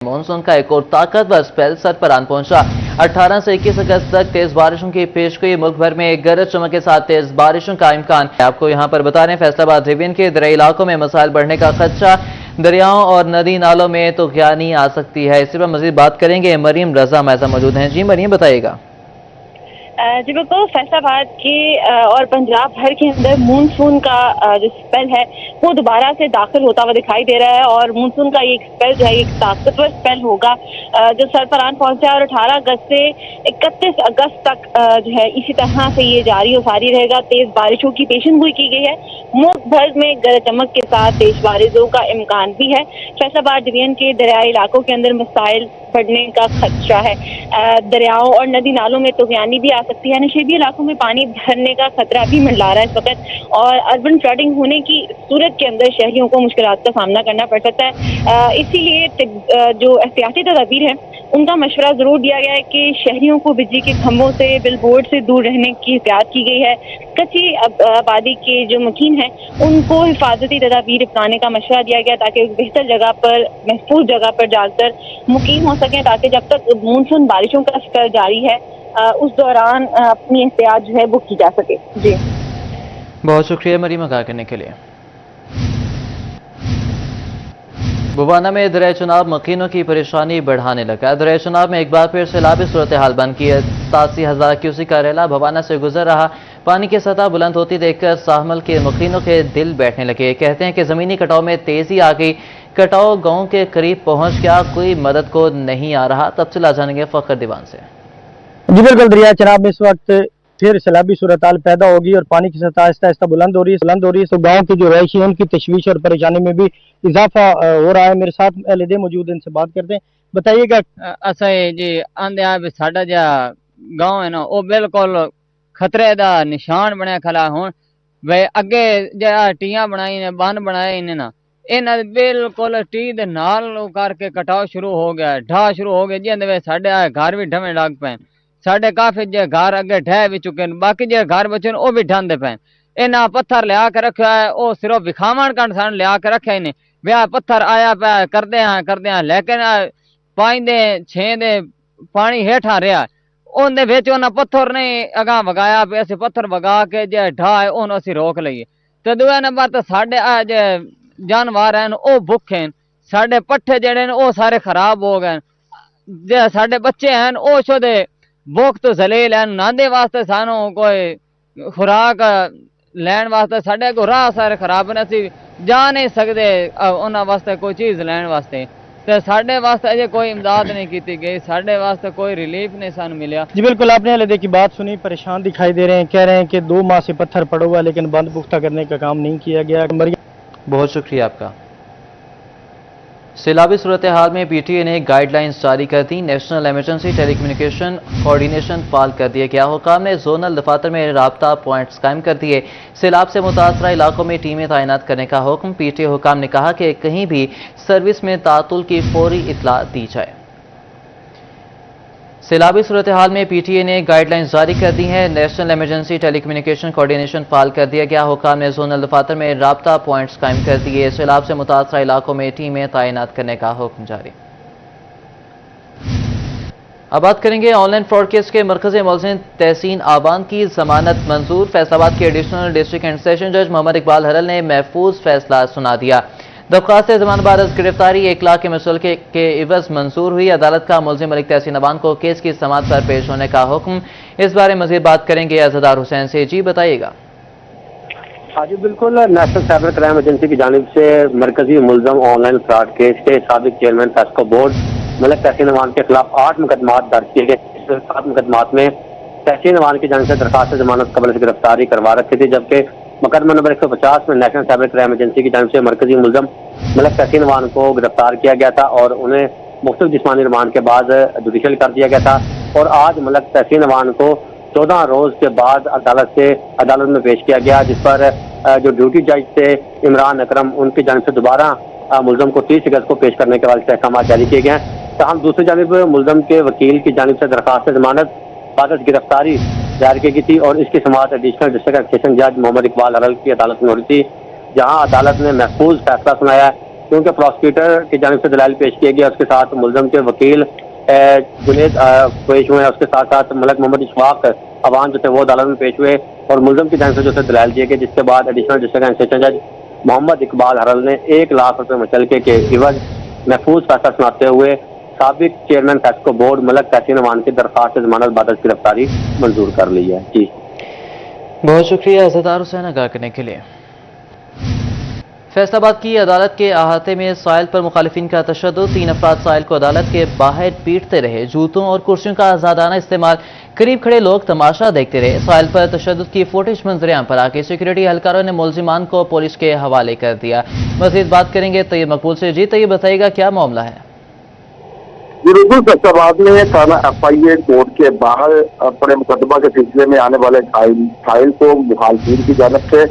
Monsoon का एक और ताकतवर स्पेल सर पर आन पहुंचा। 18 से 21 अगस्त तक तेज बारिशों की पेशगोई। मुल्क भर में गरज चमक के साथ तेज बारिशों का इम्कान। आपको यहां पर बता रहे हैं फैसलाबाद डिवीजन के दरियाई इलाकों में मसाइल बढ़ने का खदशा। दरियाओं और नदी नालों में तूफ़ानी आ सकती है। इसी पर मजीद बात करेंगे। मरीम रजा हमारे साथ मौजूद हैं। जी मरीम, बताइएगा। जी बिल्कुल, फैसलाबाद के और पंजाब भर के अंदर मानसून का जो स्पेल है वो दोबारा से दाखिल होता हुआ दिखाई दे रहा है और मानसून का ये स्पेल जो है एक ताकतवर स्पेल होगा जो सर पर आन पहुंचा है और 18 अगस्त से 31 अगस्त तक जो है इसी तरह से ये जारी और सारी रहेगा। तेज बारिशों की पेशेनगोई की गई है। मुल्क भर में गरज चमक के साथ तेज बारिशों का इम्कान भी है। फैसलाबाद डिवीजन के दरियाई इलाकों के अंदर मसाइल बढ़ने का खदशा है। दरियाओं और नदी नालों में तूफ़ानी भी आ सकती है। नशेबी इलाकों में पानी भरने का खतरा भी मंडरा रहा है इस वक्त और अर्बन फ्लडिंग होने की सूरत के अंदर शहरियों को मुश्किलात का सामना करना पड़ सकता है। इसीलिए जो एहतियाती तदाबीर है उनका मशवरा जरूर दिया गया है कि शहरियों को बिजली के खंभों से, बिलबोर्ड से दूर रहने की एहतियात की गई है। कच्ची आबादी के जो मकीन हैं उनको हिफाजती तदाबीर अपनाने का मशवरा दिया गया ताकि बेहतर जगह पर, महफूज जगह पर जाकर मुकीम हो सकें, ताकि जब तक मानसून बारिशों का स्तर जारी है उस दौरान अपनी एहतियात जो है वो की जा सके। जी बहुत शुक्रिया मरीम आगाह करने के लिए। बुवाना में दरिया चुनाव मकीनों की परेशानी बढ़ाने लगा। दरिया चुनाव में एक बार फिर सैलाबी सूरत हाल बन की है। 87,000 क्यूसेक का रेला भवाना से गुजर रहा। पानी की सतह बुलंद होती देखकर साहमल के मकीनों के दिल बैठने लगे। कहते हैं कि जमीनी कटाव में तेजी आ गई। कटाव गांव के करीब पहुंच गया, कोई मदद को नहीं आ रहा। तफसील जानेंगे फखर दीवान से। जी बिल्कुल, दरिया चनाब में इस वक्त फिर सैलाबी सूरत हाल पैदा होगी और पानी की सतह आहिस्ता आहिस्ता बुलंद हो रही है। तो गाँव की जो रहायशी है उनकी तशवीश और परेशानी में भी इजाफा हो रहा है। मेरे साथ अहले मौजूद, इनसे बात करते हैं। बताइएगा। असा जी आंदे आ भी साडा जा गांव है ना वो बिल्कुल खतरे दा निशान बनया खला। हुण वे अगे जा टियां बनाई ने, बन बनाए इन्हें ना, इन्हां बिल्कुल टी दे नाल करके कटाव शुरू हो गया, ढा शुरू हो गया। जिंदे वे साडे घर भी ढवें लग पे। साडे काफी जे घर अगे ढह भी चुके हैं, बाकी जे घर बचे वो भी ढांदे पे। इन्हां पत्थर लिया के रखा है, वो सिर्फ विखावन कण सन लिया के रखे इन्हें। वे पत्थर आया पे करदे हैं लेकिन 5 दे 6 दे पानी हेठा रहा। उनदे विच उन्हां पत्थर ने अगां वगाया पे, असीं पत्थर वगा के जे ढा है उन्होंने असीं रोक लईए। ते दूए नंबर ते साडे जे जानवर हैं वो भुखे हैं। साडे पट्ठे जेड़े ने वो सारे खराब हो गए। जे साडे बच्चे हैं वो शोदे भुख तो जलील हैं। नांदे वास्ते सानू कोई खुराक लैन वास्ते साडे को राह सारे खराब ने, असीं जा नहीं सकते उन्हां वास्ते कोई चीज़ लैन वास्ते। ते साडे वास्ते अजे कोई इमदाद नहीं की गई, साडे वास्ते कोई रिलीफ नहीं सानू मिला। जी बिल्कुल, आपने अहले की बात सुनी, परेशान दिखाई दे रहे हैं। कह रहे हैं कि 2 माह से पत्थर पड़ा हुआ लेकिन बंद पुख्ता करने का काम नहीं किया गया। बहुत शुक्रिया आपका। सैलाबी सूरत हाल में पीटीए ने गाइडलाइंस जारी कर दी। नेशनल इमरजेंसी टेलीकम्युनिकेशन कोऑर्डिनेशन फाल कर दिया गया। हुकाम ने जोनल दफातर में राब्ता पॉइंट्स कायम कर दिए। सैलाब से मुतासरा इलाकों में टीमें तैनात करने का हुक्म। पीटीए हुकाम ने कहा कि कहीं भी सर्विस में तातुल की फौरी इत्तला दी जाए। सैलाबी सूरत हाल में पीटीए ने गाइडलाइंस जारी कर दी हैं। नेशनल इमरजेंसी टेलीकम्युनिकेशन कोऑर्डिनेशन फाल कर दिया गया। हुकाम ने जोनल दफातर में राब्ता पॉइंट्स कायम कर दिए। सैलाब से मुतासरा इलाकों में टीमें तैनात करने का हुक्म जारी। अब बात करेंगे ऑनलाइन फ्रॉड केस के मरकजी मुलजिम तहसीन आबान की जमानत मंजूर। फैसलाबाद के एडिशनल डिस्ट्रिक्ट एंड सेशन जज मोहम्मद इकबाल हरल ने महफूज फैसला सुना दिया। दरख्वास्त जमानत बाद गिरफ्तारी 1 लाख के मसलके के इवज मंजूर हुई। अदालत का मुलजिम मलिक तहसीन अबान को केस की समाअत पर पेश होने का हुक्म। इस बारे मजीद बात करेंगे अज़दार हुसैन से। जी बताइएगा। हाँ जी बिल्कुल, नेशनल साइबर क्राइम एजेंसी की जानिब से मरकजी मुलजम ऑनलाइन फ्रॉड केस के साबिक चेयरमैन फेस्को बोर्ड मलिक तहसीन अबान के खिलाफ 8 मुकदमात दर्ज किए गए। 7 मुकदमात में तहसीन अबान की जानिब से दरखास्त जमानत कबल से गिरफ्तारी करवा रखी थी, जबकि मुकदमा नंबर 150 में नेशनल साइबर क्राइम एजेंसी की जानिब से मरकजी मुलजम मलिक तहसीन अबान को गिरफ्तार किया गया था और उन्हें मुख्तलिफ जिस्मानी रिमांड के बाद जुडिशल कर दिया गया था। और आज मलिक तहसीन अबान को 14 रोज के बाद अदालत में पेश किया गया, जिस पर जो ड्यूटी जज थे इमरान अकरम, उनकी जानिब से दोबारा मुलजम को 30 अगस्त को पेश करने के बाद अहकाम जारी किए गए हैं। तहम दूसरी जानिब मुलजम के वकील की जानिब से दरखास्त जमानत बाद गिरफ्तारी दायर की गई थी और इसकी समाअत एडिशनल डिस्ट्रिक्ट सेशन जज मोहम्मद इकबाल हरल की अदालत में हो रही थी, जहां अदालत ने महफूज फैसला सुनाया کیونکہ پروسیکیوٹر کی جانب سے دلائل پیش کیا گیا، اس کے ساتھ ملزم کے وکیل جنید پیش ہوئے، اس کے ساتھ ساتھ ملک محمد اشفاق عوام جو تھے وہ عدالت میں پیش ہوئے اور ملزم کی جانب سے جو تھے دلائل دیے گئے، جس کے بعد ایڈیشنل ڈسٹرکٹ اینڈ سیشن جج محمد اقبال ہرل نے 1 لاکھ روپے مچلکے کے عوض محفوظ فیصلہ سناتے ہوئے سابق چیئرمین فیسکو بورڈ ملک تحسین امان کی درخواست ضمانت بعد از گرفتاری منظور کر لی ہے۔ جی بہت شکریہ ستار حسین آگاہ کرنے کے لیے۔ فیصل آباد کی عدالت کے احاطے میں سائل پر مخالفین کا تشدد، 3 افراد سائل کو عدالت کے باہر پیٹتے رہے، جوتوں اور کرسیوں کا آزادانہ استعمال، قریب کھڑے لوگ تماشا دیکھتے رہے۔ سائل پر تشدد کی فوٹیج منظر عام پر آ کے سیکورٹی اہلکاروں نے ملزمان کو پولیس کے حوالے کر دیا۔ مزید بات کریں گے طیب مقبول سے۔ جی طیب، بتائیے گا کیا معاملہ ہے؟ بالکل فیصل آباد میں تھانہ FIA کورٹ کے باہر اپنے مقدمہ کے سلسلے میں آنے والے سائل کو مخالفین کی جانب سے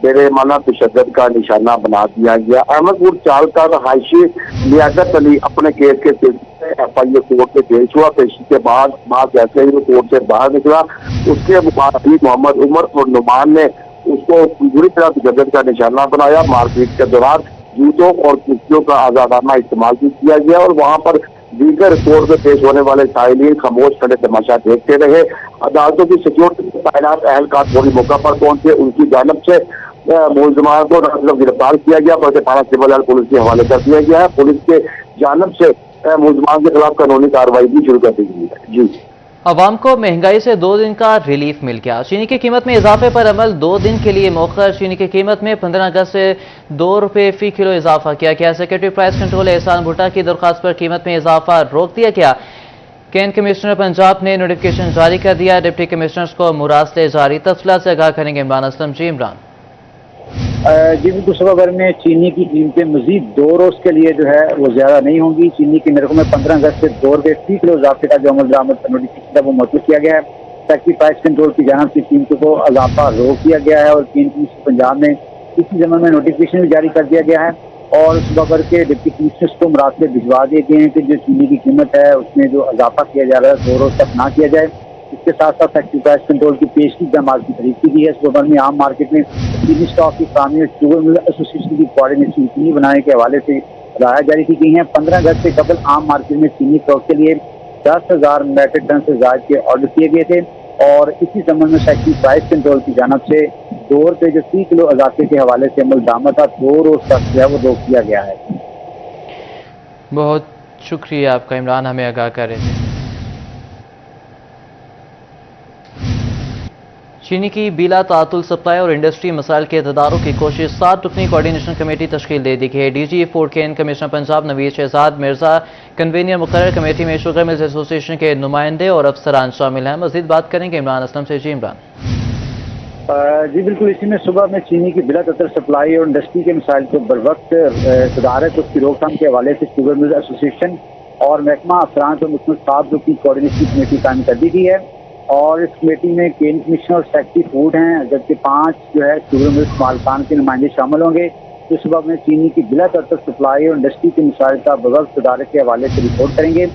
بےرحمانہ تشدد کا نشانہ بنا دیا گیا۔ احمد پور چال کا رہائشی لیاقت علی اپنے کیس کے سلسلے میں FIA کورٹ میں پیش ہوا۔ پیشی کے بعد جیسے ہی وہ کورٹ سے باہر نکلا، اس کے مخالفین محمد عمر اور نعمان نے اس کو بری طرح تشدد کا نشانہ بنایا۔ مار پیٹ کے دوران جوتوں اور کرسیوں کا آزادانہ استعمال بھی کیا گیا اور وہاں پر دیگر کورٹ میں پیش ہونے والے سائلین خاموش کھڑے تماشا دیکھتے رہے۔ عدالتوں کی سیکورٹی کے تعینات اہلکار فوری موقع پر پہنچے، ان کی جانب سے ملزمان کو گرفتار کیا گیا، بلکہ تھانہ سول لائن پولیس کے حوالے کر دیا گیا ہے۔ پولیس کے جانب سے ملزمان کے خلاف قانونی کارروائی بھی شروع کر دی گئی ہے۔ جی عوام کو مہنگائی سے 2 دن کا ریلیف مل گیا۔ چینی کی قیمت میں اضافے پر عمل 2 دن کے لیے مؤخر۔ چینی کی قیمت میں 15 اگست سے 2 روپے فی کلو اضافہ کیا گیا۔ سیکرٹری پرائس کنٹرول احسان بھٹا کی درخواست پر قیمت میں اضافہ روک دیا گیا۔ کین کمشنر پنجاب نے نوٹیفکیشن جاری کر دیا۔ ڈپٹی کمشنرز کو مراسلے جاری۔ تفصیلات سے آگاہ کریں گے عمران اسلم۔ جی عمران۔ جی بالکل، صبح بھر میں چینی کی قیمتیں مزید 2 روز کے لیے جو ہے وہ زیادہ نہیں ہوں گی۔ چینی کے نرخوں میں 15 اگست سے 2 روپے فی کلو اضافے کا جو عمل درآمد کا نوٹیفکیشن ہے وہ معطل کیا گیا ہے۔ سیکٹری پرائس کنٹرول کی جانب سے قیمتوں کو اضافہ روک دیا گیا ہے اور کین کمشنر پنجاب نے اسی ضمن میں نوٹیفکیشن بھی جاری کر دیا گیا ہے اور صبح بھر کے ڈپٹی کمشنرز کو مراسلے بھجوا دیے گئے ہیں کہ جو چینی کی قیمت ہے اس میں جو اضافہ کیا جا رہا ہے 2 روز تک نہ کیا جائے۔ اس کے ساتھ ساتھ سیکٹری پرائس کنٹرول کی پیشگی کا مال کی خرید کی گئی ہے۔ صبح بھر میں عام مارکیٹ میں چینی اسٹاک کی فراہمی اور شوگر مل ایسوسیشن کی کوارڈینیشن یقینی بنانے کے حوالے سے ہدایات جاری کی گئی ہیں۔ 15 اگست سے قبل عام مارکیٹ میں چینی اسٹاک کے لیے 10,000 میٹرک ٹن سے زائد کے آرڈر کیے گئے تھے اور اسی ضمن میں سیکٹری پرائس کنٹرول کی جانب سے 2 روپے جو فی کلو اضافے کے حوالے سے عمل درآمد تھا 2 روز تک جو ہے وہ روک دیا گیا ہے۔ بہت شکریہ آپ کا عمران، ہمیں آگاہ کر رہے تھے۔ چینی کی بلا تعطل سپلائی اور انڈسٹری مسائل کے تدارک کی کوشش 7 رکنی کوارڈینیشن کمیٹی تشکیل دے دی گئی ہے۔ D G food cane commissioner Punjab Naveed Shahzad Mirza convener مقرر۔ کمیٹی میں شوگر ملز ایسوسیشن کے نمائندے اور افسران شامل ہیں۔ مزید بات کریں گے عمران اسلم سے۔ جی عمران۔ جی بالکل، اسی میں صبح میں چینی کی بلا تعطل سپلائی اور انڈسٹری کے مسائل کو بروقت تدارک اس کی روک تھام کے حوالے سے شوگر ملز ایسوسیشن اور محکمہ افسران اور مشتمل 7 رکنی کوارڈینیشن کمیٹی قائم کر دی گئی ہے اور اس کمیٹی میں کین کمشنر اور سیکٹری فوڈ ہیں، جبکہ 5 جو ہے شوگر ملز مالکان کے نمائندے شامل ہوں گے۔ اس صبح میں چینی کی بلا تعطل سپلائی اور انڈسٹری کے مسائل کا بروقت تدارک کے حوالے سے رپورٹ کریں گے۔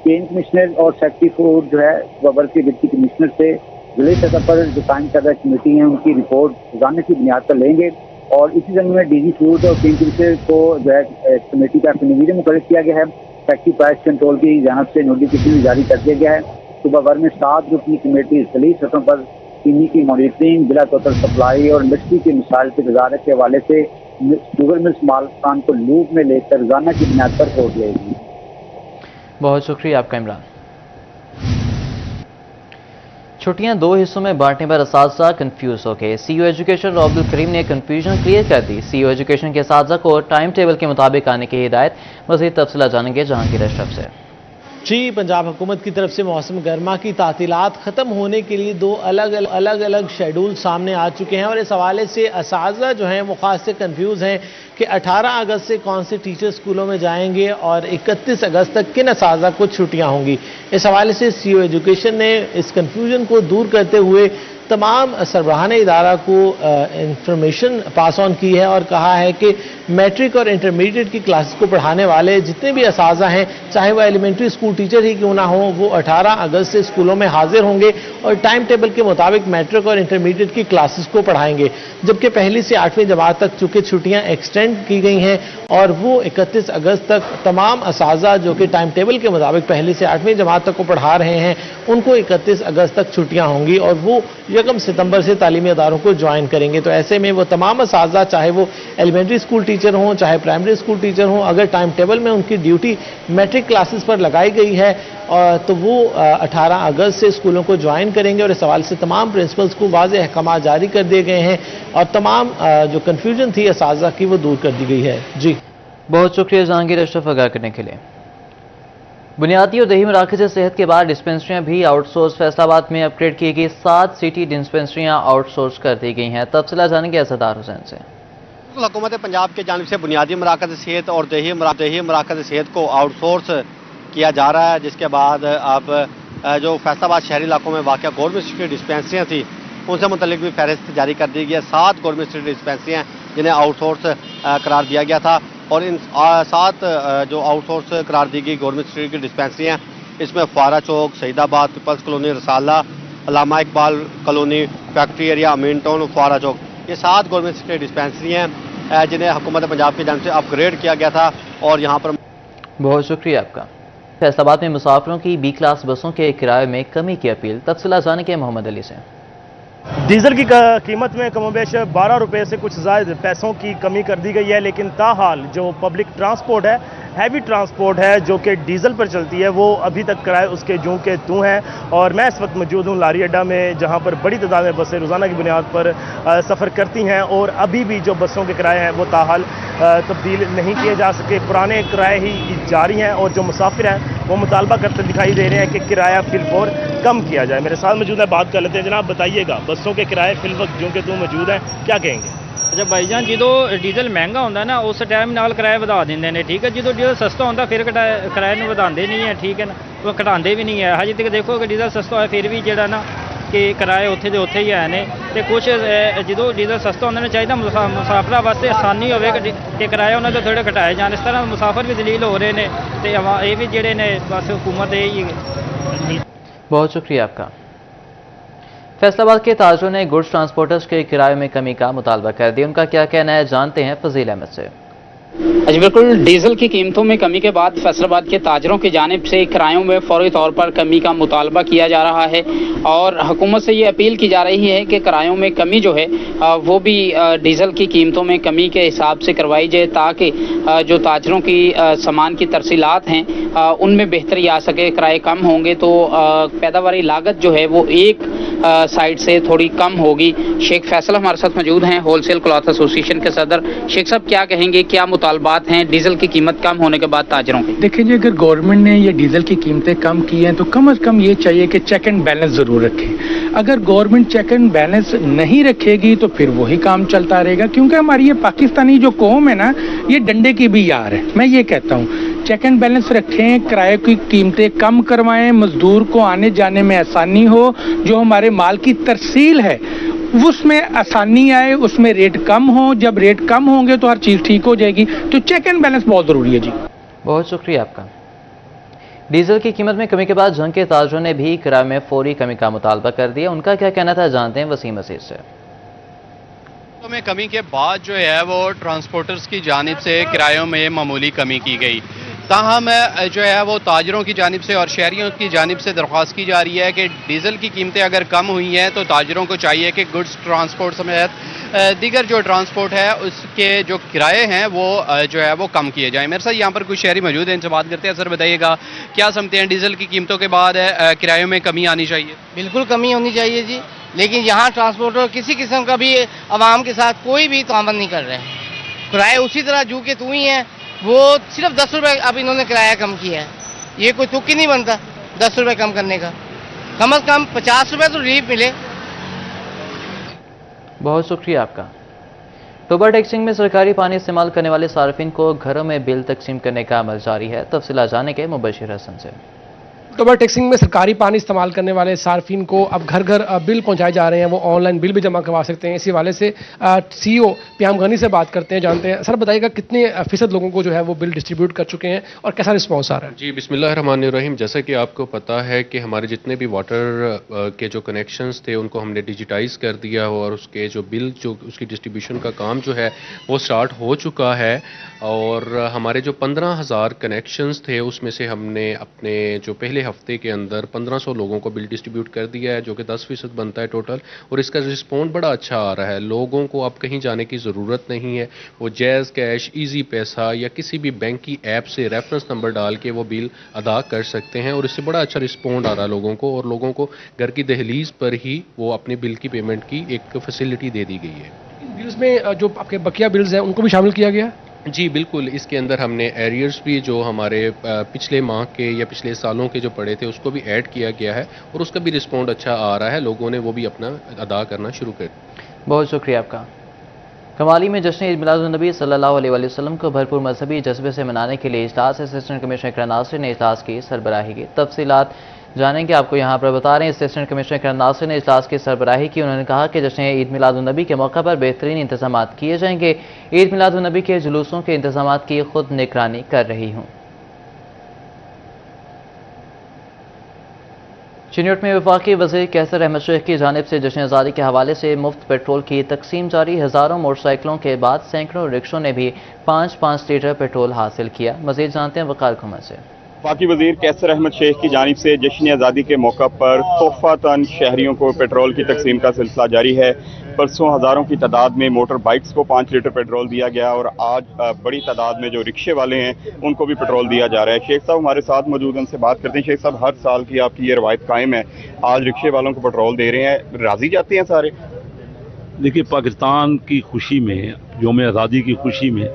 کین کمشنر اور سیکٹری فوڈ جو ہے صبح کے ڈپٹی کمشنر سے ضلعی سطح پر جو قائم کردہ کمیٹی ہیں ان کی رپورٹ روزانہ کی بنیاد پر لیں گے اور اسی ضمن میں ڈی جی فوڈ اور کین کمشنر کو جو ہے کمیٹی کا کنوینر مقرر کیا گیا ہے۔ سیکٹری پرائس کنٹرول کی جانب سے نوٹیفکیشن بھی جاری کر دیا گیا ہے۔ صبح بھر میں 7 رکنی کمیٹی ضلعی سطح پر چینی کی مانیٹرنگ، بلا تعطل سپلائی اور انڈسٹری کے مسائل کے تدارک کے حوالے سے شوگر ملز مالکان کو لوپ میں لے کر روزانہ کی بنیاد پر رپورٹ دے گی۔ بہت شکریہ آپ کا عمران۔ چھٹیاں 2 حصوں میں بانٹنے پر اساتذہ کنفیوز ہو گئے۔ سی او ایجوکیشن عبد الکریم نے کنفیوژن کلیئر کر دی۔ سی او ایجوکیشن کے اساتذہ کو ٹائم ٹیبل کے مطابق آنے کی ہدایت۔ مزید تفصیلات جانیں گے جہانگیر اشرف سے۔ جی، پنجاب حکومت کی طرف سے موسم گرما کی تعطیلات ختم ہونے کے لیے 2 الگ شیڈول سامنے آ چکے ہیں اور اس حوالے سے اساتذہ جو ہیں وہ خاص سے کنفیوز ہیں کہ 18 اگست سے کون سے ٹیچر اسکولوں میں جائیں گے اور 31 اگست تک کن اساتذہ کو چھٹیاں ہوں گی۔ اس حوالے سے سی او ایجوکیشن نے اس کنفیوژن کو دور کرتے ہوئے तमाम सरबराहान इदारा को इंफॉर्मेशन पास ऑन की है और कहा है कि मैट्रिक और इंटरमीडिएट की क्लासेस को पढ़ाने वाले जितने भी असाजा हैं, चाहे वो एलिमेंट्री स्कूल टीचर ही क्यों ना हो, वो 18 अगस्त से स्कूलों में हाजिर होंगे और टाइम टेबल के मुताबिक मैट्रिक और इंटरमीडिएट की क्लासेस को पढ़ाएंगे। जबकि पहली से 8वीं जमात तक चूंकि छुट्टियां एक्सटेंड की गई हैं और वो 31 अगस्त तक तमाम असाजा जो कि टाइम टेबल के मुताबिक पहली से 8वीं जमात तक को पढ़ा रहे हैं, उनको 31 अगस्त तक छुट्टियां होंगी और वो 1 सितंबर से तालीमी इदारों को ज्वाइन करेंगे। तो ऐसे में वो तमाम असाजा, चाहे वो एलिमेंट्री स्कूल टीचर हों, चाहे प्राइमरी स्कूल टीचर हों, अगर टाइम टेबल में उनकी ड्यूटी मैट्रिक क्लासेस पर लगाई गई है तो वो 18 अगस्त से स्कूलों को ज्वाइन करेंगे। और इस हवाले से तमाम प्रिंसिपल्स को वाज़ेह अहकाम जारी कर दिए गए हैं और तमाम जो कन्फ्यूजन थी असाजा की वो दूर कर दी गई है। जी, बहुत शुक्रिया जहांगीर अशरफ आगाह करने के लिए। बुनियादी और देही मराकज़ सेहत के बाद डिस्पेंसरियां भी आउटसोर्स। फैसलाबाद में अपग्रेड की गई 7 सिटी डिस्पेंसरियां आउटसोर्स कर दी गई हैं। तफसीला जानेंगे असदार हुसैन से। हुकूमत पंजाब की जानिब से बुनियादी मराकज़ सेहत और देही मराकज़ सेहत को आउटसोर्स किया जा रहा है, जिसके बाद अब जो फैसलाबाद शहरी इलाकों में वाक़ गवर्नमेंट सिटी डिस्पेंसरियाँ थी उनसे मुतल्लिक भी फहरिस्त जारी कर दी गई है। 7 गवर्नमेंट सिटी डिस्पेंसरियाँ जिन्हें आउटसोर्स करार दिया गया था और इन 7 जो आउटसोर्स करार दी गई गवर्नमेंट सिटी की डिस्पेंसरियाँ, इसमें फुआरा चौक, सईदाबाद, पीपल्स कॉलोनी, रसाला, अल्लामा इकबाल कॉलोनी, फैक्ट्री एरिया, अमीन टाउन, फुआरा चौक, ये 7 गवर्नमेंट सिटी डिस्पेंसरी हैं जिन्हें हुकूमत पंजाब की जानिब से अपग्रेड किया गया था। और यहाँ पर बहुत शुक्रिया आपका। फैसलाबाद में मुसाफिरों की बी क्लास बसों के किराए में कमी की अपील। तफसीला जाने के मोहम्मद अली से। डीजल की कीमत में कमोबेश 12 रुपये से कुछ ज़ायद पैसों की कमी कर दी गई है, लेकिन ताहाल जो पब्लिक ट्रांसपोर्ट है, हैवी ट्रांसपोर्ट है जो कि डीजल पर चलती है, वो अभी तक किराए उसके जूं के तू हैं। और मैं इस वक्त मौजूद हूँ लारी अड्डा में, जहाँ पर बड़ी तादाद में बसें रोज़ाना की बुनियाद पर सफ़र करती हैं और अभी भी जो बसों के किराए हैं वो ताहाल तब्दील नहीं किए जा सके। पुराने किराए ही जारी हैं और जो मुसाफिर हैं वो मुतालबा करते दिखाई दे रहे हैं कि किराया फिलफोर कम किया जाए। मेरे साथ मौजूद है, बात कर लेते हैं। जनाब बताइएगा, बसों के किराए फिल वक्त जूं के तू मौजूद हैं, क्या कहेंगे? अच्छा भाईजान, जो डीजल महंगा होंगे ना उस टाइम नाल किराया वधा देंगे ने, ठीक है। जो डीजल सस्ता होंगे फिर किराए वधाते नहीं है, ठीक है ना, वो घटाते भी नहीं है। हजे तक देखो कि डीजल सस्ता होया फिर भी जो ना कि किराए उत्थे दे उत्थे ही है ने। ते कुछ जो डीजल सस्ता होंगे चाहिए मुसाफिर वास्ते आसानी हो कि किराए उन्होंने तो थोड़े घटाए जाए। इस तरह मुसाफिर भी दलील हो रहे हैं, तो ये भी जोड़े ने बस हुकूमत यही। बहुत शुक्रिया आपका। फैसलाबाद के ताजरों ने गुड्स ट्रांसपोर्टर्स के किराए में कमी का मुतालबा कर दिया। उनका क्या कहना है, जानते हैं फजील अहमद से। जी बिल्कुल, डीजल की कीमतों में कमी के बाद फैसलाबाद के ताजरों की जानिब से किरायों में फौरी तौर पर कमी का मुतालबा किया जा रहा है और हुकूमत से ये अपील की जा रही है कि किरायों में कमी जो है वो भी डीजल की कीमतों में कमी के हिसाब से करवाई जाए, ताकि जो ताजरों की सामान की तरसीलात हैं उनमें बेहतरी आ सके। किराए कम होंगे तो पैदावारी लागत जो है वो एक साइड से थोड़ी कम होगी। शेख फैसल हमारे साथ मौजूद हैं, होलसेल क्लॉथ एसोसिएशन के सदर। शेख साहब क्या कहेंगे, क्या मुतालबात हैं डीजल की कीमत कम होने के बाद ताजरों की? देखिए जी, अगर गवर्नमेंट ने ये डीजल की कीमतें कम की हैं तो कम से कम ये चाहिए कि चेक एंड बैलेंस जरूर रखें। अगर गवर्नमेंट चेक एंड बैलेंस नहीं रखेगी तो फिर वही काम चलता रहेगा, क्योंकि हमारी ये पाकिस्तानी जो कौम है ना, ये डंडे की भी यार है। मैं ये कहता हूँ चेक एंड बैलेंस रखें, किराए की कीमतें कम करवाएं, मजदूर को आने जाने में आसानी हो, जो हमारे माल की तरसील है उसमें आसानी आए, उसमें रेट कम हो। जब रेट कम होंगे तो हर चीज़ ठीक हो जाएगी। तो चेक एंड बैलेंस बहुत ज़रूरी है जी। बहुत शुक्रिया आपका। डीजल की कीमत में कमी के बाद जंग के ताजरों ने भी किराए में फौरी कमी का मुतालबा कर दिया। उनका क्या कहना था, जानते हैं वसीम मसीह से। में कमी के बाद जो है वो ट्रांसपोर्टर्स की जानिब से किरायों में मामूली कमी की गई। ताहम जो है वो ताजरों की जानिब से और शहरियों की जानिब से दरख्वास्त की जा रही है कि डीज़ल की कीमतें अगर कम हुई हैं तो ताजरों को चाहिए कि गुड्स ट्रांसपोर्ट समेत दीगर जो ट्रांसपोर्ट है उसके जो किराए हैं वो जो है वो कम किए जाएं। मेरे साथ यहाँ पर कुछ शहरी मौजूद हैं, इनसे बात करते हैं। सर बताइएगा, क्या समझते हैं डीज़ल की कीमतों के बाद किरायों में कमी आनी चाहिए? बिल्कुल कमी होनी चाहिए जी, लेकिन यहाँ ट्रांसपोर्टर किसी किस्म का भी आवाम के साथ कोई भी तामन नहीं कर रहे हैं। किराए उसी तरह जू के तू ही हैं। वो सिर्फ 10 रुपये अब इन्होंने किराया कम किया है, ये कोई तुक ही नहीं बनता 10 रुपये कम करने का। कम से कम 50 रुपये तो रिलीफ मिले। बहुत शुक्रिया आपका। टोबा टैक्सिंग में सरकारी पानी इस्तेमाल करने वाले सार्फिन को घरों में बिल तकसीम करने का अमल जारी है। तफसीला जाने के मुबशिर हसन से। डबल टैक्सिंग में सरकारी पानी इस्तेमाल करने वाले सार्फिन को अब घर घर बिल पहुंचाए जा रहे हैं, वो ऑनलाइन बिल भी जमा करवा सकते हैं। इसी वाले से CEO प्याम गनी से बात करते हैं, जानते हैं। सर बताइएगा कितने फीसद लोगों को जो है वो बिल डिस्ट्रीब्यूट कर चुके हैं और कैसा रिस्पॉन्स आ रहा है? जी बिस्मिल्लाहिर्रहमानिर्रहीम। जैसा कि आपको पता है कि हमारे जितने भी वाटर के जो कनेक्शंस थे उनको हमने डिजिटाइज कर दिया और उसके जो बिल जो उसकी डिस्ट्रीब्यूशन का काम जो है वो स्टार्ट हो चुका है। और हमारे जो 15,000 कनेक्शंस थे उसमें से हमने अपने जो पहले हफ्ते के अंदर 1500 लोगों को बिल डिस्ट्रीब्यूट कर दिया है, जो कि 10% बनता है टोटल। और इसका रिस्पॉन्स बड़ा अच्छा आ रहा है। लोगों को अब कहीं जाने की ज़रूरत नहीं है, वो जैज़ कैश, ईजी पैसा या किसी भी बैंक की ऐप से रेफरेंस नंबर डाल के वो बिल अदा कर सकते हैं। और इससे बड़ा अच्छा रिस्पॉन्स आ रहा है लोगों को, और लोगों को घर की दहलीज पर ही वो अपने बिल की पेमेंट की एक फैसिलिटी दे दी गई है। बिल्स में जो आपके बकिया बिल्स हैं उनको भी शामिल किया गया? जी बिल्कुल, इसके अंदर हमने एरियर्स भी जो हमारे पिछले माह के या पिछले सालों के जो पड़े थे उसको भी ऐड किया गया है, और उसका भी रिस्पॉन्स अच्छा आ रहा है। लोगों ने वो भी अपना अदा करना शुरू कर दिया। बहुत शुक्रिया आपका। कमाली में जश्न ईद मिलादुन्नबी सल्लल्लाहु अलैहि वसल्लम को भरपूर मजहबी जज्बे से मनाने के लिए इजलास असिस्टेंट कमिश्नर इकराम नासिर ने इजलास की सरबराही की। तफसीलात जानेंगे, आपको यहाँ पर बता रहे हैं। असिस्टेंट कमिश्नर इकराम नासिर ने इजलास की सरबराही की। उन्होंने कहा कि जश्न ईद मिलादुन्नबी के मौका पर बेहतरीन इंतजाम किए जाएंगे। ईद मिलादुन्नबी के जुलूसों के इंतजाम की खुद निगरानी कर रही हूँ। चिन्योट में वफाकी वज़ीर कैसर अहमद शेख की जानिब से जश्न आज़ादी के हवाले से मुफ्त पेट्रोल की तकसीम जारी। हज़ारों मोटरसाइकिलों के बाद सैकड़ों रिक्शों ने भी 5-5 लीटर पेट्रोल हासिल किया। मज़ीद जानते हैं वकार घुमर से। वफाकी वज़ीर कैसर अहमद शेख की जानिब से जश्न आज़ादी के मौका पर तोहफ़ातन शहरियों को पेट्रोल की तकसीम का सिलसिला जारी है। परसों हज़ारों की तादाद में मोटर बाइक्स को 5 लीटर पेट्रोल दिया गया, और आज बड़ी तादाद में जो रिक्शे वाले हैं उनको भी पेट्रोल दिया जा रहा है। शेख साहब हमारे साथ मौजूद, उनसे बात करते हैं। शेख साहब, हर साल की आपकी ये रवायत कायम है, आज रिक्शे वालों को पेट्रोल दे रहे हैं, राज़ी जाते हैं सारे? देखिए, पाकिस्तान की खुशी में, यौम आज़ादी की खुशी में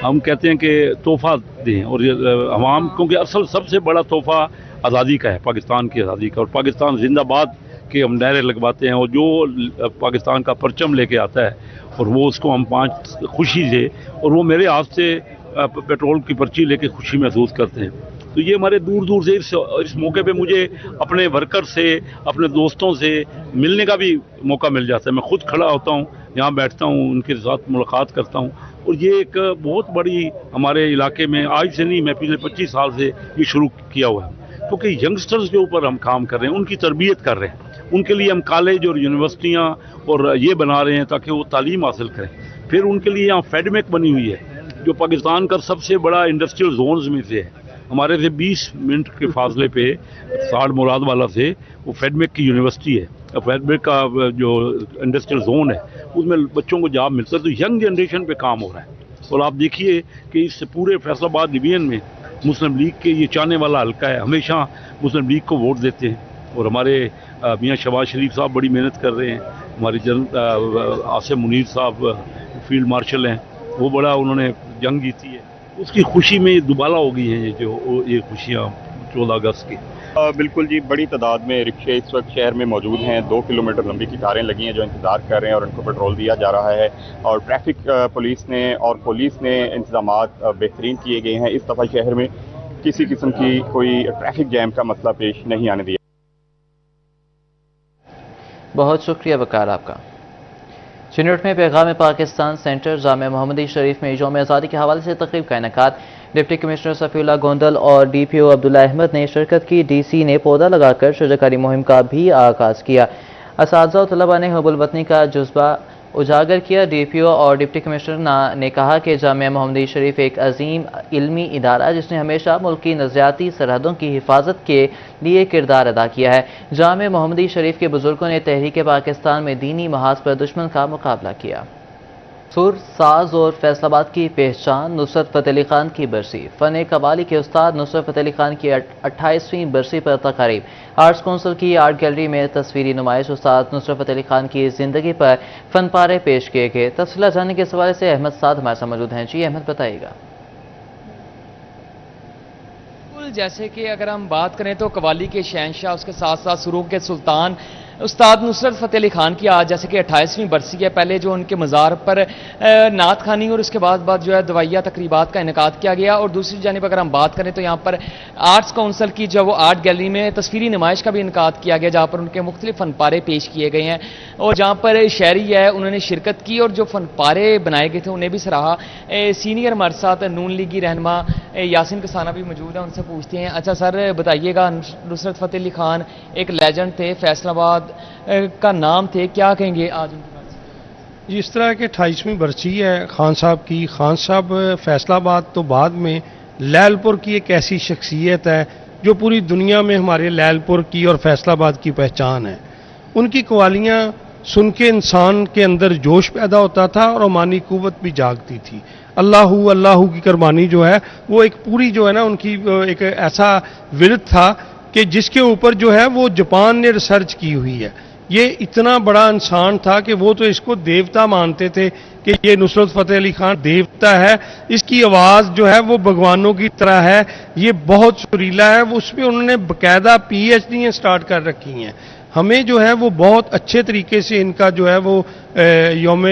हम कहते हैं कि तोहफ़ा दें, और अवाम, क्योंकि असल सबसे बड़ा तोहफ़ा आज़ादी का है, पाकिस्तान की आज़ादी का। और पाकिस्तान जिंदाबाद के हम नारे लगवाते हैं, और जो पाकिस्तान का परचम लेके आता है और वो उसको हम 5 खुशी से, और वो मेरे हाथ से पेट्रोल की पर्ची लेके खुशी महसूस करते हैं। तो ये हमारे दूर दूर से इस मौके पे मुझे अपने वर्कर से, अपने दोस्तों से मिलने का भी मौका मिल जाता है। मैं खुद खड़ा होता हूँ, यहाँ बैठता हूँ, उनके साथ मुलाकात करता हूँ। और ये एक बहुत बड़ी हमारे इलाके में, आज से नहीं, मैं पिछले 25 साल से ये शुरू किया हुआ है, क्योंकि यंगस्टर्स के ऊपर हम काम कर रहे हैं, उनकी तरबियत कर रहे हैं। उनके लिए हम कॉलेज और यूनिवर्सिटियाँ और ये बना रहे हैं ताकि वो तालीम हासिल करें। फिर उनके लिए यहाँ फेडमेक बनी हुई है, जो पाकिस्तान का सबसे बड़ा इंडस्ट्रियल जोन्स में से है। हमारे से 20 मिनट के फासले पे साड़ मुराद वाला से वो फेडमेक की यूनिवर्सिटी है। फेडमेक का जो इंडस्ट्रियल जोन है उसमें बच्चों को जॉब मिलता है। तो यंग जनरेशन पे काम हो रहा है। और आप देखिए कि इस पूरे फैसलाबाद डिवीजन में मुस्लिम लीग के ये चाहने वाला हल्का है, हमेशा मुस्लिम लीग को वोट देते हैं। और हमारे मियाँ शहबाज शरीफ साहब बड़ी मेहनत कर रहे हैं। हमारे जनरल आसिम मुनीर साहब फील्ड मार्शल हैं, वो बड़ा उन्होंने जंग जीती है, उसकी खुशी में दुबाला हो गई हैं ये खुशियाँ 14 अगस्त की। बिल्कुल जी, बड़ी तादाद में रिक्शे इस वक्त शहर में मौजूद हैं। 2 किलोमीटर लंबी कतारें लगी हैं जो इंतज़ार कर रहे हैं, और उनको पेट्रोल दिया जा रहा है। और ट्रैफिक पुलिस ने इंतजामात बेहतरीन किए गए हैं। इस दफ़ा शहर में किसी किस्म की कोई ट्रैफिक जैम का मसला पेश नहीं आने दिया। बहुत शुक्रिया वकार आपका। चिन्योट में पैगाम पाकिस्तान सेंटर जामिया मोहम्मदी शरीफ में यौम आज़ादी के हवाले से तकरीब का इनेकाद। डिप्टी कमिश्नर सफ़ीउल्लाह गोंदल और DPO अब्दुल्ला अहमद ने शिरकत की। DC ने पौधा लगाकर शजाकारी मुहिम का भी आगाज़ किया। असातिज़ा और तलबा ने हुब्बुल वतनी का जज्बा उजागर किया। DPO और डिप्टी कमिश्नर ने कहा कि जामिया मोहम्मदी शरीफ एक अजीम इल्मी इदारा जिसने हमेशा मुल्क की नज़रियाती सरहदों की हिफाजत के लिए किरदार अदा किया है। जामिया मोहम्मदी शरीफ के बुजुर्गों ने तहरीक पाकिस्तान में दीनी महाज पर दुश्मन का मुकाबला किया। सुर, साज और फैसलाबाद की पहचान नुसरत फ़तेह अली खान की बरसी। फ़न कवाली के उस्ताद नुसरत फ़तेह अली खान की 28वीं बरसी पर तक़रीब। आर्ट्स काउंसिल की आर्ट गैलरी में तस्वीरी नुमाइश। उस्ताद नुसरत फ़तेह अली खान की ज़िंदगी पर फ़न पारे पेश किए गए। तफसीलात जानने के हवाले से अहमद साद हमारे साथ मौजूद हैं। जी अहमद, बताइएगा। जैसे कि अगर हम बात करें तो कवाली के शहनशाह, उसके साथ साथ सुरों के सुल्तान उस्ताद नुसरत फ़तेह अली खान की आज जैसे कि 28वीं बरसी है, पहले जो उनके मज़ार पर नात खानी और उसके बाद जो है दवाइया तकरीबात का इनेकाद किया गया। और दूसरी जानिब अगर हम बात करें तो यहाँ पर आर्ट्स काउंसिल की जो वो आर्ट गैलरी में तस्वीरी नुमाइश का भी इनेकाद किया गया, जहाँ पर उनके मुख्तलिफ फ़नपारे पेश किए गए हैं और जहाँ पर शहरी है उन्होंने शिरकत की और जो फ़नपारे बनाए गए थे उन्हें भी सराहा। सीनियर हमारे साथ नून लीगी रहनुमा यासिन कसाना भी मौजूद है, उनसे पूछते हैं। अच्छा सर बताइएगा, नुसरत फ़तेह अली खान एक लेजेंड थे, फैसलाबाद का नाम थे, क्या कहेंगे आज उनके बारे में? इस तरह के 28वीं बरसी है खान साहब की। खान साहब फैसलाबाद तो बाद में लैलपुर की एक ऐसी शख्सियत है जो पूरी दुनिया में हमारे लैलपुर की और फैसलाबाद की पहचान है। उनकी कवालियाँ सुन के इंसान के अंदर जोश पैदा होता था और ईमानी कुव्वत भी जागती थी। अल्लाहू अल्लाहू की कुर्बानी जो है वो एक पूरी जो है ना उनकी एक ऐसा विरद था कि जिसके ऊपर जो है वो जापान ने रिसर्च की हुई है। ये इतना बड़ा इंसान था कि वो तो इसको देवता मानते थे कि ये नुसरत फ़तेह अली खान देवता है, इसकी आवाज़ जो है वो भगवानों की तरह है, ये बहुत सुरीला है। वो उसमें उन्होंने बाकायदा PhD स्टार्ट कर रखी हैं। हमें जो है वो बहुत अच्छे तरीके से इनका जो है वो यौम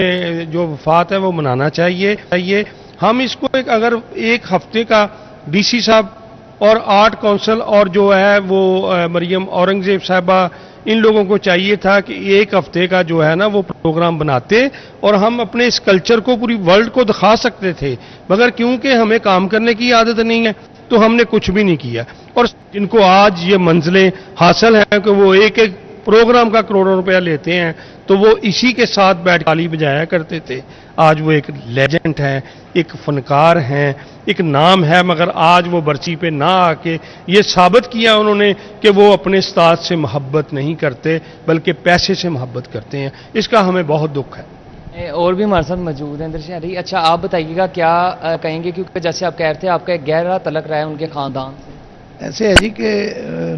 जो वफ़ात है वो मनाना चाहिए। हम इसको अगर एक हफ्ते का DC साहब और आर्ट काउंसिल और जो है वो मरियम औरंगज़ेब साहिबा, इन लोगों को चाहिए था कि एक हफ्ते का जो है ना वो प्रोग्राम बनाते और हम अपने इस कल्चर को पूरी वर्ल्ड को दिखा सकते थे, मगर क्योंकि हमें काम करने की आदत नहीं है तो हमने कुछ भी नहीं किया। और जिनको आज ये मंजिलें हासिल हैं कि वो एक एक प्रोग्राम का करोड़ों रुपया लेते हैं, तो वो इसी के साथ बैठ ताली बजाया करते थे। आज वो एक लेजेंड हैं, एक फनकार हैं, एक नाम है, मगर आज वो बरसी पे ना आके ये साबित किया उन्होंने कि वो अपने उस्ताद से मोहब्बत नहीं करते बल्कि पैसे से मोहब्बत करते हैं। इसका हमें बहुत दुख है। और भी हमारे साथ मौजूद हैं दर्शक। अच्छा आप बताइएगा क्या कहेंगे, क्योंकि जैसे आप कह रहे थे आपका एक गहरा तलक रहा है उनके ख़ानदान से। ऐसे है जी कि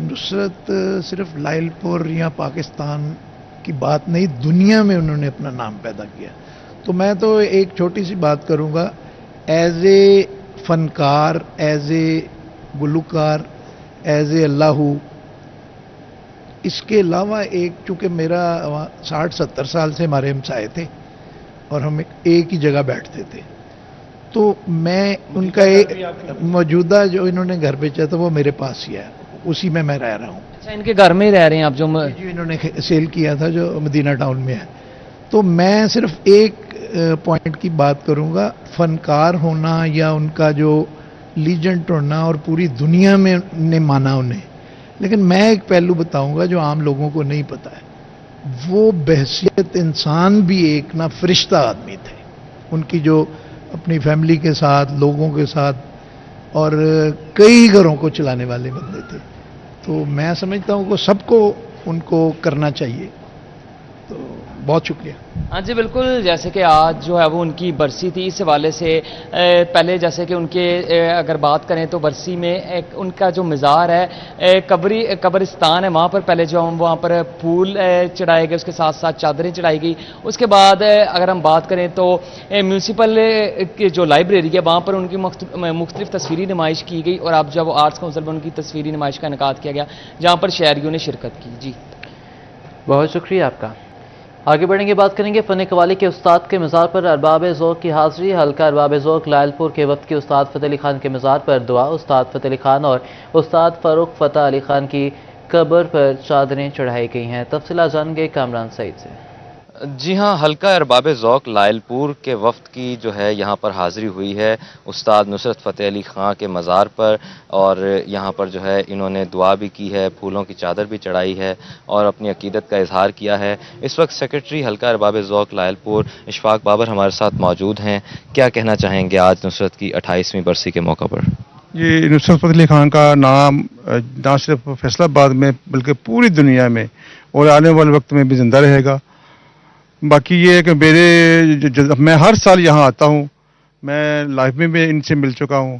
नुसरत सिर्फ लाइलपुर या पाकिस्तान की बात नहीं, दुनिया में उन्होंने अपना नाम पैदा किया। तो मैं तो एक छोटी सी बात करूंगा, एज ए फनकार, एज ए गुलूकार, एज ए अल्लाहू, इसके अलावा एक चूँकि मेरा 60-70 साल से हमारे हमसाए थे और हम एक ही जगह बैठते थे, तो मैं उनका एक मौजूदा जो इन्होंने घर बेचा था वो मेरे पास ही है, उसी में मैं रह रहा हूँ। अच्छा इनके घर में ही रह रहे हैं आप? जो इन्होंने सेल किया था जो मदीना टाउन में है। तो मैं सिर्फ एक पॉइंट की बात करूँगा, फनकार होना या उनका जो लीजेंड होना और पूरी दुनिया में ने माना उन्हें, लेकिन मैं एक पहलू बताऊँगा जो आम लोगों को नहीं पता है। वो बहसियत इंसान भी एक ना फरिश्ता आदमी थे। उनकी जो अपनी फैमिली के साथ, लोगों के साथ और कई घरों को चलाने वाले बंदे थे। तो मैं समझता हूँ कि सबको उनको करना चाहिए। तो बहुत शुक्रिया। हाँ जी बिल्कुल, जैसे कि आज जो है वो उनकी बरसी थी, इस हवाले से पहले जैसे कि उनके अगर बात करें तो बरसी में एक उनका जो मज़ार है कब्रिस्तान है, वहाँ पर पहले जो हम वहाँ पर फूल चढ़ाए गए, उसके साथ साथ चादरें चढ़ाई गई। उसके बाद अगर हम बात करें तो म्यूनसिपल की जो लाइब्रेरी है वहाँ पर उनकी मुख्तलिफ तस्वीरी नुमाइश की गई और अब जब आर्ट्स काउंसिल में उनकी तस्वीरी नुमाइश का इनेकाद किया गया जहाँ पर शहरियों ने शिरकत की। जी बहुत शुक्रिया आपका। आगे बढ़ेंगे, बात करेंगे फ़न कवाली के उस्ताद के मज़ार पर अरबाब ज़ौक़ की हाज़िरी। हल्का अरबाब ज़ौक़ लायलपुर के वक्त के उस्ताद फ़तेह अली खान के मज़ार पर दुआ। उस्ताद फ़तेह अली खान और उस्ताद फ़ारूक फ़तह अली खान की कब्र पर चादरें चढ़ाई गई हैं। तफ़सीलात जानेंगे कामरान सईद से। जी हाँ, हल्का अरबाब ज़ौक़ लायलपुर के वफ़द की जो है यहाँ पर हाज़िरी हुई है उस्ताद नुसरत फ़तेह अली खां के मज़ार पर, और यहाँ पर जो है इन्होंने दुआ भी की है, फूलों की चादर भी चढ़ाई है और अपनी अकीदत का इजहार किया है। इस वक्त सेक्रेटरी हल्का अरबाब ज़ौक़ लायलपुर इशफाक बाबर हमारे साथ मौजूद हैं। क्या कहना चाहेंगे आज नुसरत की 28वीं बरसी के मौका पर? ये नुसरत फ़तेह अली खान का नाम ना सिर्फ फैसलाबाद में बल्कि पूरी दुनिया में और आने वाले वक्त में भी ज़िंदा रहेगा। बाकी ये है कि मैं हर साल यहाँ आता हूँ, मैं लाइफ में भी इनसे मिल चुका हूँ।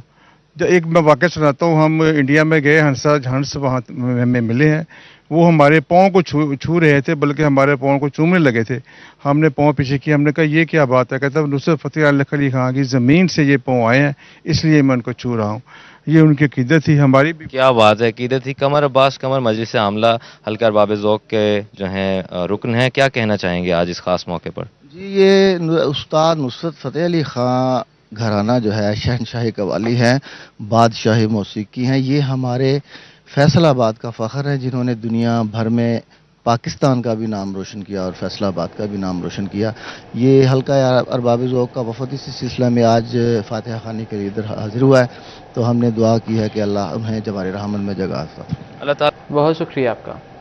एक मैं वाक़या सुनाता हूँ, हम इंडिया में गए, हंस वहाँ में मिले हैं। वो हमारे पाँव को छू रहे थे, बल्कि हमारे पाँव को चूमने लगे थे। हमने पाँव पीछे किया, हमने कहा ये क्या बात है? कहता नुसरत फ़तेह अली खां की ज़मीन से ये पाँव आए हैं, इसलिए मैं उनको छू रहा हूँ। ये उनकी अकीदत थी, हमारी भी क्या बात है, अकीदत थी। कमर अब्बास कमर मजलिस आमला हल्का अरबाब ज़ौक़ के जो हैं रुकन हैं, क्या कहना चाहेंगे आज इस खास मौके पर? जी, ये उस्ताद नुसरत फ़तेह अली खां घराना जो है शहनशाही कव्वाली हैं, बादशाही मौसीकी हैं। ये हमारे फैसलाबाद का फ़ख्र है, जिन्होंने दुनिया भर में पाकिस्तान का भी नाम रोशन किया और फैसलाबाद का भी नाम रोशन किया। ये हल्का अरबाब ज़ौक़ का वफ़द इसी सिलसिले में आज फातिहा खानी के लिए इधर हाजिर हुआ है, तो हमने दुआ की है कि अल्लाह उन्हें जवार रहमत में जगह। बहुत शुक्रिया आपका।